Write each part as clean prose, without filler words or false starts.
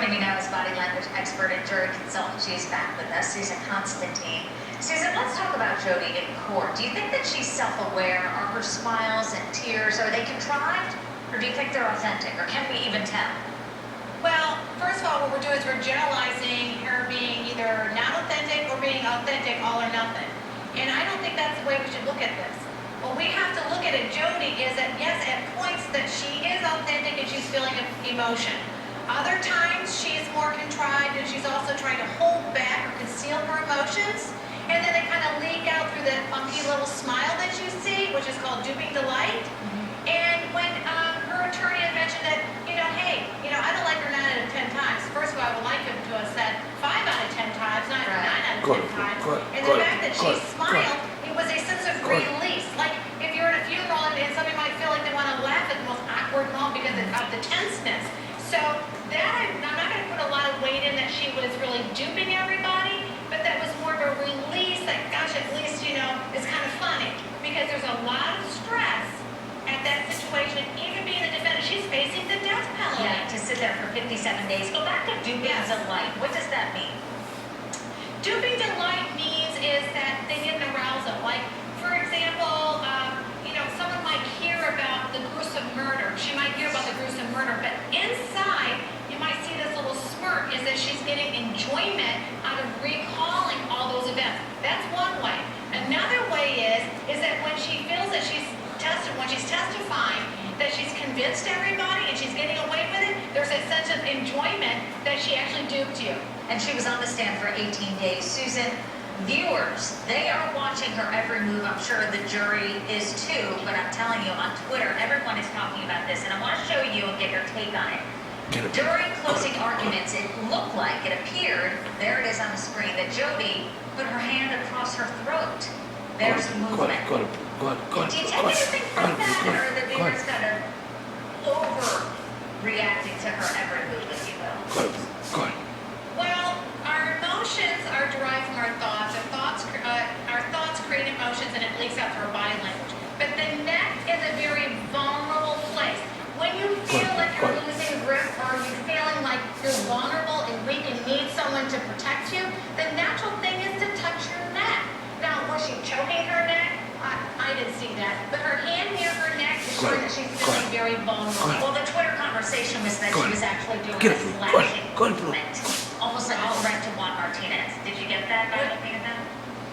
Joining me now is body language expert and jury consultant. She is back with us, Susan Constantine. Susan, let's talk about Jodi in court. Do you think that she's self-aware? Are her smiles and tears, are they contrived? Or do you think they're authentic? Or can we even tell? Well, first of all, what we're doing is we're generalizing her being either not authentic or being authentic, all or nothing. And I don't think that's the way we should look at this. What we have to look at Jodi is that, yes, at points that she is authentic and she's feeling emotion. Other times she's more contrived and she's also trying to hold back or conceal her emotions. And then they kind of leak out through that funky little smile that you see, which is called duping delight. And when her attorney had mentioned that, hey, I don't like her 9 out of 10 times. First of all, I would like him to have said 5 out of 10 times, not 9 out of 10 times. And the fact that she smiled, it was a sense of release. Like if you're at a funeral and somebody might feel like they want to laugh at the most awkward moment because of the tenseness. So that I'm not going to put a lot of weight in that she was really duping everybody, but that was more of a release that, gosh, at least, it's kind of funny because there's a lot of stress at that situation. Even being the defendant, she's facing the death penalty. Yeah, to sit there for 57 days. Go back to duping delight. What does that mean? Duping delight means is that they get an arousal. Like, for example, someone might hear about the gruesome murder. She might hear about the gruesome murder, but inside, you might see this little smirk is that she's getting enjoyment out of recalling all those events. That's one way. Another way is that when she feels that when she's testifying, that she's convinced everybody and she's getting away with it, there's a sense of enjoyment that she actually duped you. And she was on the stand for 18 days. Susan, viewers, they are watching her every move. I'm sure the jury is too, but I'm telling you, on Twitter, everyone is talking about this, and I want to show you and get your take on it. During closing arguments, it looked like, it appeared, there it is on the screen, that Jodi put her hand across her throat. There's movement. Do you take anything from that, or are the viewers kind of overreacting to her every move, if you will? Well, our emotions are derived from our thoughts. Our thoughts create emotions, and it leaks out through our body language. But the neck is a very vulnerable place. When you feel like you're losing grip, or you're feeling like you're vulnerable and weak and need someone to protect you, the natural thing is to touch your neck. Now, was she choking her neck? I didn't see that. But her hand near her neck is showing that she's feeling very vulnerable. Well, the Twitter conversation was that she was actually doing a slashing movement. Almost like a threat to Juan Martinez. Did you get that by looking at that?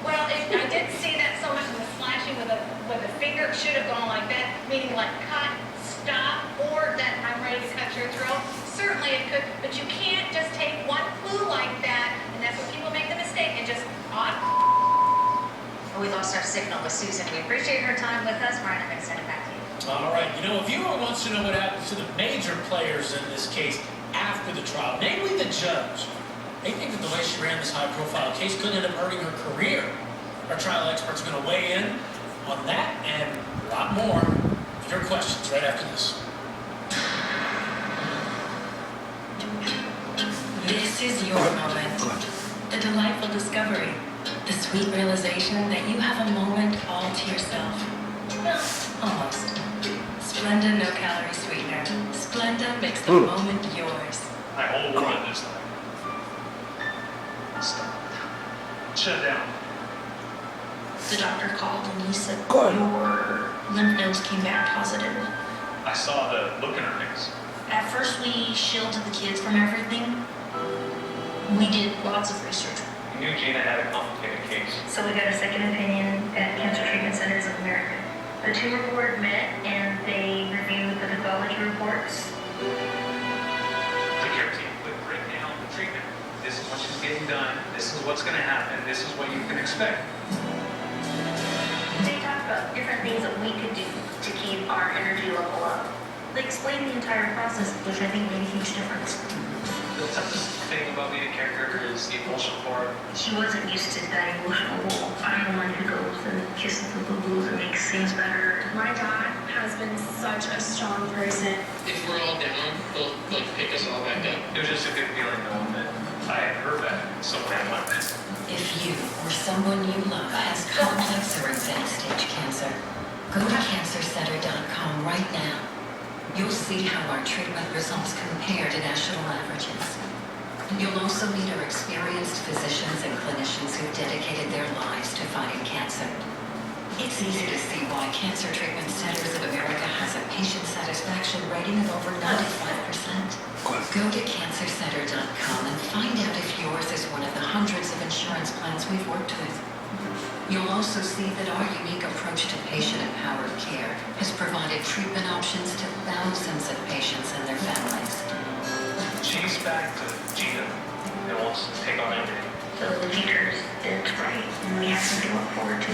Well, I didn't see that so much as the slashing with a finger. It should have gone like that, meaning like cut, stop, or that I'm ready to cut your throat. Certainly it could, but you can't just take one clue like that, and that's what people make the mistake, and just We lost our signal with Susan. We appreciate her time with us. Brian, I'm going to send it back to you. All right. A viewer wants to know what happens to the major players in this case after the trial, namely the judge. They think that the way she ran this high-profile case could end up hurting her career. Our trial experts are going to weigh in on that and a lot more. Your questions right after this. This is your moment. The delightful discovery. The sweet realization that you have a moment all to yourself. Well, almost. Splenda no-calorie sweetener. Splenda makes the moment yours. My whole world is like... Stop. Shut down. The doctor called and he said your lymph nodes came back positive. I saw the look in her face. At first we shielded the kids from everything. We did lots of research. We knew Gina had a complicated case. So we got a second opinion at Cancer Treatment Centers of America. The tumor board met and they reviewed the pathology reports. The care team would break down the treatment. This is what she's getting done. This is what's going to happen. This is what you can expect. They talked about different things that we could do to keep our energy level up. They explained the entire process, which I think made a huge difference. The toughest thing about being a caregiver is the emotional part. She wasn't used to that emotional wall. I'm the one who goes and kisses the boo-boos and makes things better. My dad has been such a strong person. If we're all down, they'll pick us all back up. It was just a good feeling knowing that I had her back. Someone had my back. If you or someone you love has complex or advanced stage cancer, go to cancercenter.com right now. You'll see how our treatment results compare to national averages. You'll also meet our experienced physicians and clinicians who've dedicated their lives to fighting cancer. It's easy to see why Cancer Treatment Centers of America has a patient satisfaction rating of over 95%. Go to cancercenter.com and find out if yours is one of the hundreds of insurance plans we've worked with. You'll also see that our unique approach to patient-empowered care has provided treatment options to thousands of patients and their families. She's back to Gina and wants to take on everything. So the teachers did right, and we have something to look forward to.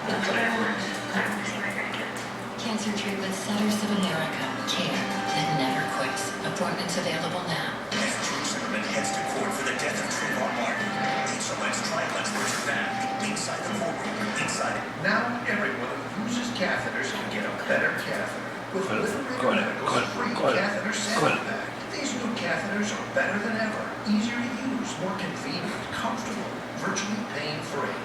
That's what I want. I want to see my grandkids. Cancer Treatment Centers of America. Care that never quits. Appointments available now. As Drew Zimmerman heads to court for the death of Trayvon Martin, Lisa Lens trial experts are back inside the courtroom. Inside. Now everyone who uses catheters can get a better catheter with Liberator Medical's free catheter sample pack. These new catheters are better than ever, easier to use, more convenient, comfortable, virtually pain-free.